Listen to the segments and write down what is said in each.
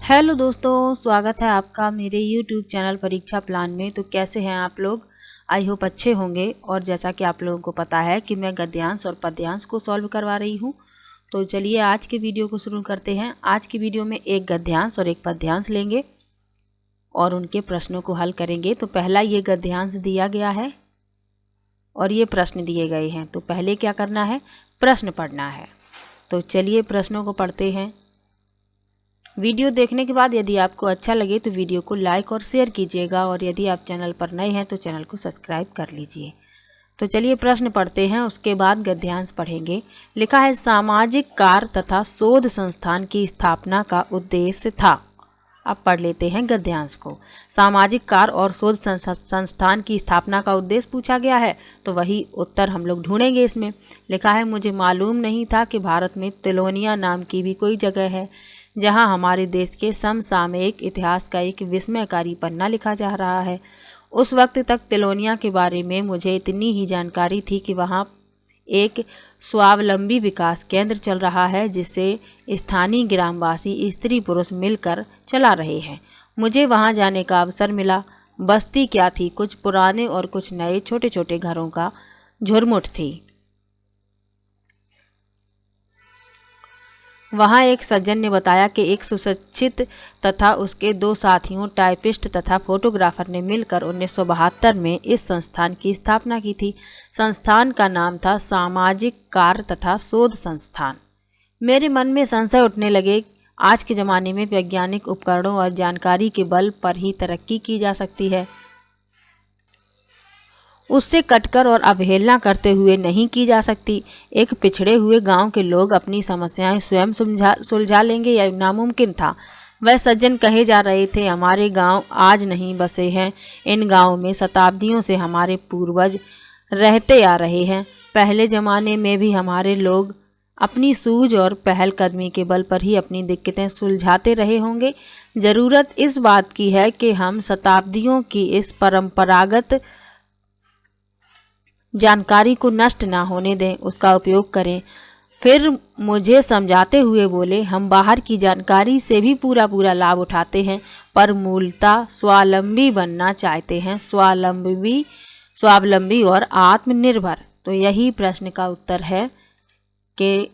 Hello दोस्तों, स्वागत है आपका मेरे YouTube चैनल परीक्षा प्लान में। तो कैसे हैं आप लोग? आई होप अच्छे होंगे। और जैसा कि आप लोगों को पता है कि मैं गद्यांश और पद्यांश को सॉल्व करवा रही हूं, तो चलिए आज के वीडियो को शुरू करते हैं। आज की वीडियो में एक गद्यांश और एक पद्यांश लेंगे और उनके प्रश्नों को हल करेंगे। तो पहला ये गद्यांश दिया गया है और ये प्रश्न दिए गए हैं। तो पहले क्या करना है? प्रश्न पढ़ना है। तो चलिए प्रश्नों को पढ़ते हैं। वीडियो देखने के बाद यदि आपको अच्छा लगे तो वीडियो को लाइक और शेयर कीजिएगा, और यदि आप चैनल पर नए हैं तो चैनल को सब्सक्राइब कर लीजिए। तो चलिए प्रश्न पढ़ते हैं, उसके बाद गद्यांश पढ़ेंगे। लिखा है, सामाजिक कार्य तथा शोध संस्थान की स्थापना का उद्देश्य था। अब पढ़ लेते हैं गद्यांश को। सामाजिक कार्य और शोध संस्थान की स्थापना का उद्देश्य पूछा गया है, तो वही उत्तर हम लोग ढूंढेंगे इसमें। लिखा है, मुझे मालूम नहीं था कि भारत में तिलोनिया नाम की भी कोई जगह है जहां हमारे देश के समसामयिक इतिहास का एक विस्मयकारी पन्ना लिखा जा रहा है। उस वक्त तक तिलोनिया के बारे में मुझे इतनी ही जानकारी थी कि वहां एक स्वावलंबी विकास केंद्र चल रहा है जिसे स्थानीय ग्रामवासी स्त्री पुरुष मिलकर चला रहे हैं। मुझे वहां जाने का अवसर मिला। बस्ती क्या थी? कुछ पुराने और कुछ नए छोटे छोटे घरों का झुरमुट थी। वहाँ एक सज्जन ने बताया कि एक सुशिक्षित तथा उसके दो साथियों टाइपिस्ट तथा फोटोग्राफर ने मिलकर 1972 में इस संस्थान की स्थापना की थी। संस्थान का नाम था सामाजिक कार्य तथा शोध संस्थान। मेरे मन में संशय उठने लगे। आज के ज़माने में वैज्ञानिक उपकरणों और जानकारी के बल पर ही तरक्की की जा सकती है, उससे कटकर और अवहेलना करते हुए नहीं की जा सकती। एक पिछड़े हुए गांव के लोग अपनी समस्याएं स्वयं सुलझा लेंगे, यह नामुमकिन था। वह सज्जन कहे जा रहे थे, हमारे गांव आज नहीं बसे हैं, इन गांवों में शताब्दियों से हमारे पूर्वज रहते आ रहे हैं। पहले ज़माने में भी हमारे लोग अपनी सूझ और पहलकदमी के बल पर ही अपनी दिक्कतें सुलझाते रहे होंगे। ज़रूरत इस बात की है कि हम शताब्दियों की इस परंपरागत जानकारी को नष्ट ना होने दें, उसका उपयोग करें। फिर मुझे समझाते हुए बोले, हम बाहर की जानकारी से भी पूरा लाभ उठाते हैं, पर मूलतः स्वावलंबी बनना चाहते हैं, स्वावलंबी और आत्मनिर्भर। तो यही प्रश्न का उत्तर है कि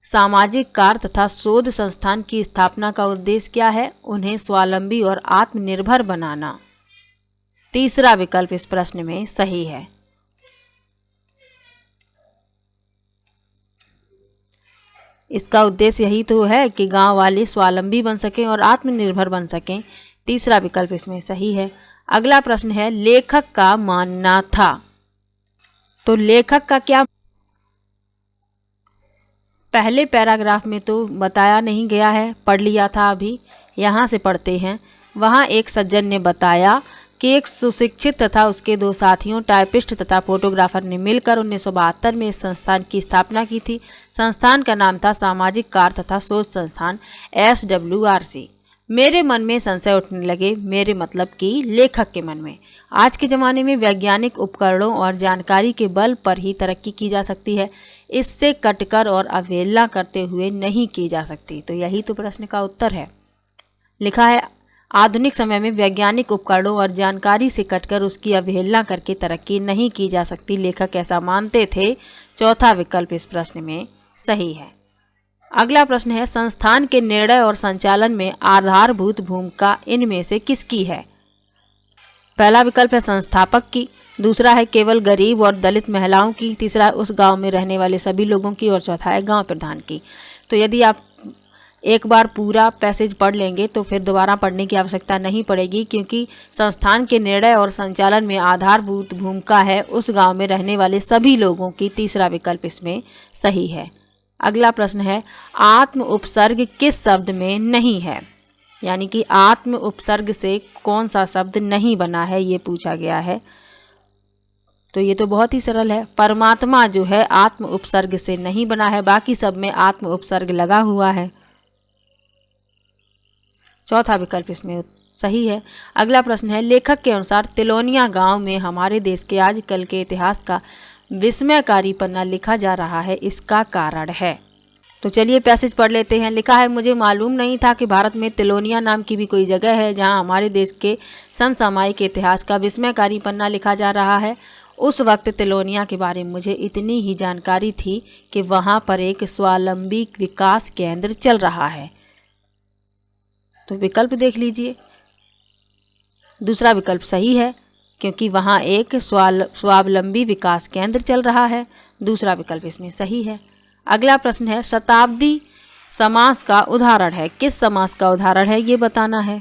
सामाजिक कार्य तथा शोध संस्थान की स्थापना का उद्देश्य क्या है? उन्हें स्वावलंबी और आत्मनिर्भर बनाना। तीसरा विकल्प इस प्रश्न में सही है। इसका उद्देश्य यही तो है कि गांव वाले स्वावलंबी बन सकें और आत्मनिर्भर बन सकें। तीसरा विकल्प इसमें सही है। अगला प्रश्न है, लेखक का मानना था। तो लेखक का क्या? पहले पैराग्राफ में तो बताया नहीं गया है, पढ़ लिया था अभी। यहाँ से पढ़ते हैं। वहाँ एक सज्जन ने बताया कि एक सुशिक्षित तथा उसके दो साथियों टाइपिस्ट तथा फोटोग्राफर ने मिलकर 1972 में इस संस्थान की स्थापना की थी। संस्थान का नाम था सामाजिक कार्य तथा शोध संस्थान SWRC। मेरे मन में संशय उठने लगे, मेरे मतलब कि लेखक के मन में। आज के ज़माने में वैज्ञानिक उपकरणों और जानकारी के बल पर ही तरक्की की जा सकती है, इससे कटकर और अवहेलना करते हुए नहीं की जा सकती। तो यही तो प्रश्न का उत्तर है। लिखा है, आधुनिक समय में वैज्ञानिक उपकरणों और जानकारी से कटकर उसकी अवहेलना करके तरक्की नहीं की जा सकती, लेखक ऐसा मानते थे। चौथा विकल्प इस प्रश्न में सही है। अगला प्रश्न है, संस्थान के निर्णय और संचालन में आधारभूत भूमिका इनमें से किसकी है? पहला विकल्प है संस्थापक की, दूसरा है केवल गरीब और दलित महिलाओं की, तीसरा है उस गांव में रहने वाले सभी लोगों की, और चौथा है गांव प्रधान की। तो यदि आप एक बार पूरा पैसेज पढ़ लेंगे तो फिर दोबारा पढ़ने की आवश्यकता नहीं पड़ेगी, क्योंकि संस्थान के निर्णय और संचालन में आधारभूत भूमिका है उस गांव में रहने वाले सभी लोगों की। तीसरा विकल्प इसमें सही है। अगला प्रश्न है, आत्म उपसर्ग किस शब्द में नहीं है? यानी कि आत्म उपसर्ग से कौन सा शब्द नहीं बना है, ये पूछा गया है। तो ये तो बहुत ही सरल है। परमात्मा जो है आत्म उपसर्ग से नहीं बना है, बाकी सब में आत्म उपसर्ग लगा हुआ है। चौथा विकल्प इसमें सही है। अगला प्रश्न है, लेखक के अनुसार तिलोनिया गांव में हमारे देश के आजकल के इतिहास का विस्मयकारी पन्ना लिखा जा रहा है, इसका कारण है? तो चलिए पैसेज पढ़ लेते हैं। लिखा है, मुझे मालूम नहीं था कि भारत में तिलोनिया नाम की भी कोई जगह है जहां हमारे देश के समसामयिक इतिहास का विस्मयकारी पन्ना लिखा जा रहा है। उस वक्त तिलोनिया के बारे में मुझे इतनी ही जानकारी थी कि वहां पर एक स्वावलंबी विकास केंद्र चल रहा है। तो विकल्प देख लीजिए, दूसरा विकल्प सही है क्योंकि वहाँ एक स्वावलंबी विकास केंद्र चल रहा है। दूसरा विकल्प इसमें सही है। अगला प्रश्न है, शताब्दी समास का उदाहरण है। किस समास का उदाहरण है ये बताना है।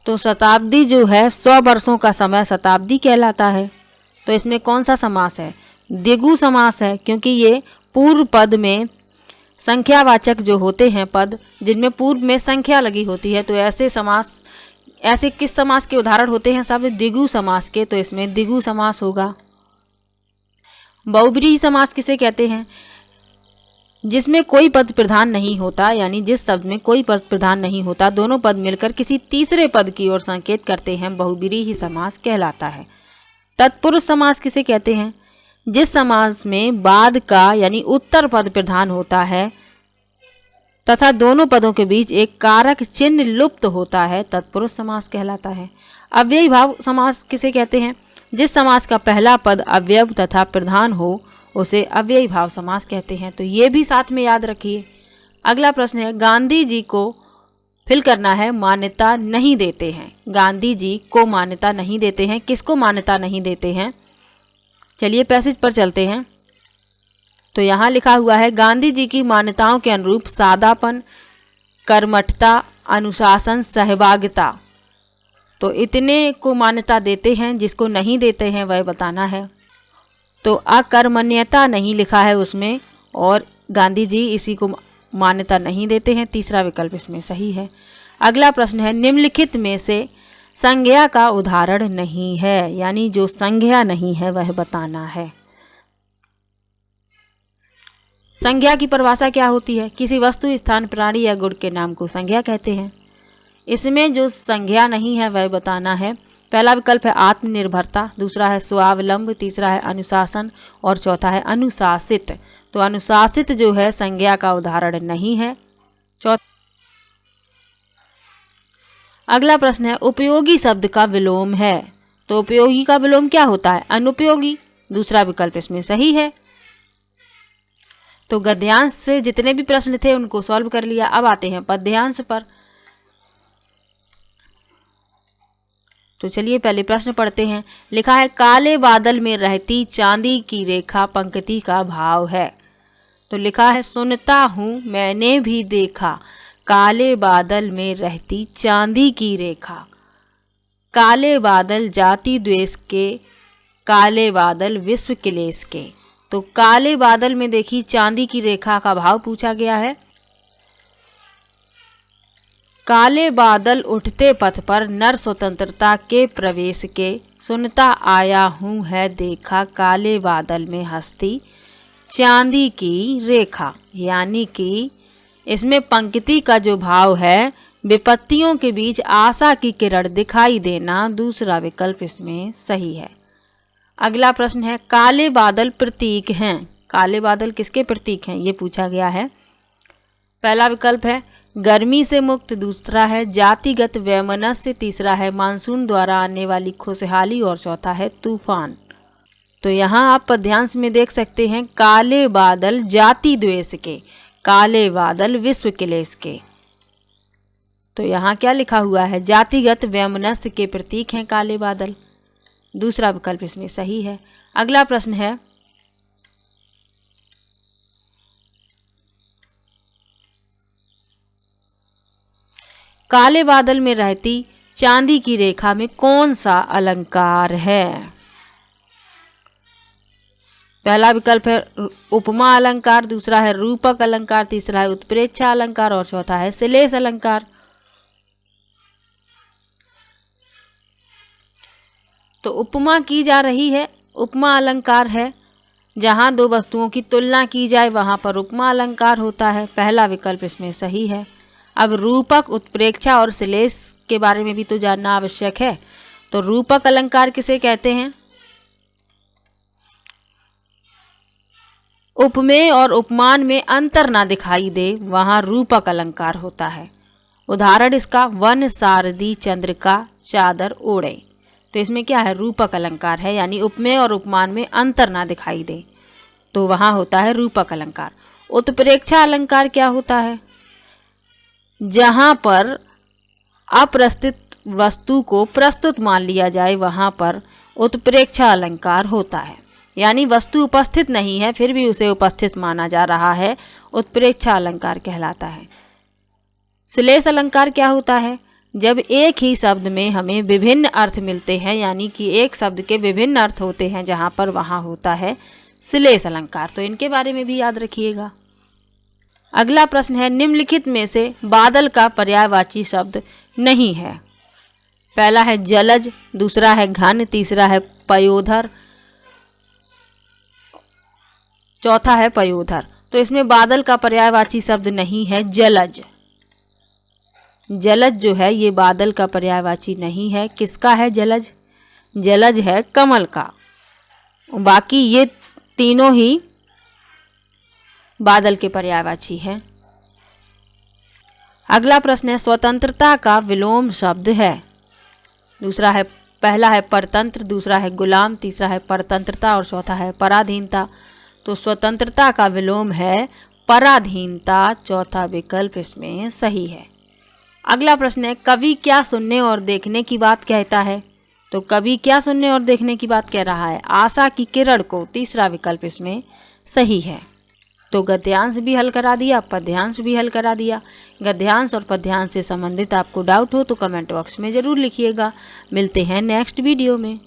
तो शताब्दी जो है 100 वर्षों का समय शताब्दी कहलाता है। तो इसमें कौन सा समास है? द्विगु समास है, क्योंकि ये पूर्व पद में संख्यावाचक जो होते हैं पद जिनमें पूर्व में संख्या लगी होती है, तो ऐसे किस समास के उदाहरण होते हैं सब? द्विगु समास के। तो इसमें द्विगु समास होगा। बहुब्रीहि समास किसे कहते हैं? जिसमें कोई पद प्रधान नहीं होता, यानी जिस शब्द में कोई पद प्रधान नहीं होता, दोनों पद मिलकर किसी तीसरे पद की ओर संकेत करते हैं, बहुब्रीहि समास कहलाता है। तत्पुरुष समास किसे कहते हैं? जिस समास में बाद का यानी उत्तर पद प्रधान होता है तथा दोनों पदों के बीच एक कारक चिन्ह लुप्त होता है, तत्पुरुष समास कहलाता है। अव्ययी भाव समास किसे कहते हैं? जिस समास का पहला पद अव्यय तथा प्रधान हो उसे अव्ययी भाव समास कहते हैं। तो ये भी साथ में याद रखिए। अगला प्रश्न है, गांधी जी को फिल करना है, मान्यता नहीं देते हैं। गांधी जी को मान्यता नहीं देते हैं, किसको मान्यता नहीं देते हैं? चलिए पैसेज पर चलते हैं। तो यहाँ लिखा हुआ है, गांधी जी की मान्यताओं के अनुरूप सादापन, कर्मठता, अनुशासन, सहभागिता, तो इतने को मान्यता देते हैं। जिसको नहीं देते हैं वह बताना है। तो अकर्मण्यता नहीं लिखा है उसमें, और गांधी जी इसी को मान्यता नहीं देते हैं। तीसरा विकल्प इसमें सही है। अगला प्रश्न है, निम्नलिखित में से संज्ञा का उदाहरण नहीं है, यानी जो संज्ञा नहीं है वह बताना है। संज्ञा की परिभाषा क्या होती है? किसी वस्तु, स्थान, प्राणी या गुण के नाम को संज्ञा कहते हैं। इसमें जो संज्ञा नहीं है वह बताना है। पहला विकल्प है आत्मनिर्भरता, दूसरा है स्वावलंब, तीसरा है अनुशासन और चौथा है अनुशासित। तो अनुशासित जो है संज्ञा का उदाहरण नहीं है। अगला प्रश्न है, उपयोगी शब्द का विलोम है। तो उपयोगी का विलोम क्या होता है? अनुपयोगी। दूसरा विकल्प इसमें सही है। तो गद्यांश से जितने भी प्रश्न थे उनको सॉल्व कर लिया। अब आते हैं पद्यांश पर। तो चलिए पहले प्रश्न पढ़ते हैं। लिखा है, काले बादल में रहती चांदी की रेखा पंक्ति का भाव है। तो लिखा है, सुनता हूँ मैंने भी देखा काले बादल में रहती चांदी की रेखा। काले बादल जाति द्वेष के, काले बादल विश्व क्लेश के। तो काले बादल में देखी चांदी की रेखा का भाव पूछा गया है। काले बादल उठते पथ पर नर स्वतंत्रता के प्रवेश के, सुनता आया हूँ है देखा काले बादल में हंसती चांदी की रेखा। यानी कि इसमें पंक्ति का जो भाव है, विपत्तियों के बीच आशा की किरण दिखाई देना, दूसरा विकल्प इसमें सही है। अगला प्रश्न है, काले बादल प्रतीक हैं। काले बादल किसके प्रतीक हैं ये पूछा गया है। पहला विकल्प है गर्मी से मुक्त, दूसरा है जातिगत वैमनस्य, तीसरा है मानसून द्वारा आने वाली खुशहाली और चौथा है तूफान। तो यहाँ आप पद्यांश में देख सकते हैं, काले बादल जाति द्वेष के, काले बादल विश्व क्लेश के। तो यहाँ क्या लिखा हुआ है? जातिगत वैमनस्य के प्रतीक हैं काले बादल। दूसरा विकल्प इसमें सही है। अगला प्रश्न है, काले बादल में रहती चांदी की रेखा में कौन सा अलंकार है? पहला विकल्प है उपमा अलंकार, दूसरा है रूपक अलंकार, तीसरा है उत्प्रेक्षा अलंकार और चौथा है श्लेष अलंकार। तो उपमा की जा रही है, उपमा अलंकार है। जहाँ दो वस्तुओं की तुलना की जाए वहाँ पर उपमा अलंकार होता है। पहला विकल्प इसमें सही है। अब रूपक, उत्प्रेक्षा और श्लेष के बारे में भी तो जानना आवश्यक है। तो रूपक अलंकार किसे कहते हैं? उपमेय और उपमान में अंतर ना दिखाई दे, वहां रूपक अलंकार होता है। उदाहरण इसका, वन सारदी चंद्रिका चादर ओढ़े। तो इसमें क्या है? रूपक अलंकार है, यानी उपमेय और उपमान में अंतर ना दिखाई दे, तो वहां होता है रूपक अलंकार। उत्प्रेक्षा अलंकार क्या होता है? जहां पर अप्रस्तुत वस्तु को प्रस्तुत मान लिया जाए, वहां पर उत्प्रेक्षा अलंकार होता है, यानी वस्तु उपस्थित नहीं है फिर भी उसे उपस्थित माना जा रहा है, उत्प्रेक्षा अलंकार कहलाता है। श्लेष अलंकार क्या होता है? जब एक ही शब्द में हमें विभिन्न अर्थ मिलते हैं, यानी कि एक शब्द के विभिन्न अर्थ होते हैं जहां पर, वहां होता है श्लेष अलंकार। तो इनके बारे में भी याद रखिएगा। अगला प्रश्न है, निम्नलिखित में से बादल का पर्यायवाची शब्द नहीं है। पहला है जलज, दूसरा है घन, तीसरा है पयोधर, चौथा है पयोधर। तो इसमें बादल का पर्यायवाची शब्द नहीं है जलज। जलज जो है ये बादल का पर्यायवाची नहीं है। किसका है जलज? जलज है कमल का। बाकी ये तीनों ही बादल के पर्यायवाची हैं। अगला प्रश्न है, स्वतंत्रता का विलोम शब्द है। दूसरा है, पहला है परतंत्र, दूसरा है गुलाम, तीसरा है परतंत्रता और चौथा है पराधीनता। तो स्वतंत्रता का विलोम है पराधीनता, चौथा विकल्प इसमें सही है। अगला प्रश्न है, कवि क्या सुनने और देखने की बात कहता है? तो कवि क्या सुनने और देखने की बात कह रहा है? आशा की किरण को, तीसरा विकल्प इसमें सही है। तो गद्यांश भी हल करा दिया, पद्यांश भी हल करा दिया। गद्यांश और पद्यांश से संबंधित आपको डाउट हो तो कमेंट बॉक्स में ज़रूर लिखिएगा। मिलते हैं नेक्स्ट वीडियो में।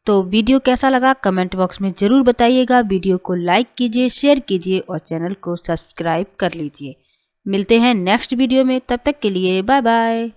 तो वीडियो कैसा लगा कमेंट बॉक्स में ज़रूर बताइएगा। वीडियो को लाइक कीजिए, शेयर कीजिए और चैनल को सब्सक्राइब कर लीजिए। मिलते हैं नेक्स्ट वीडियो में, तब तक के लिए बाय बाय।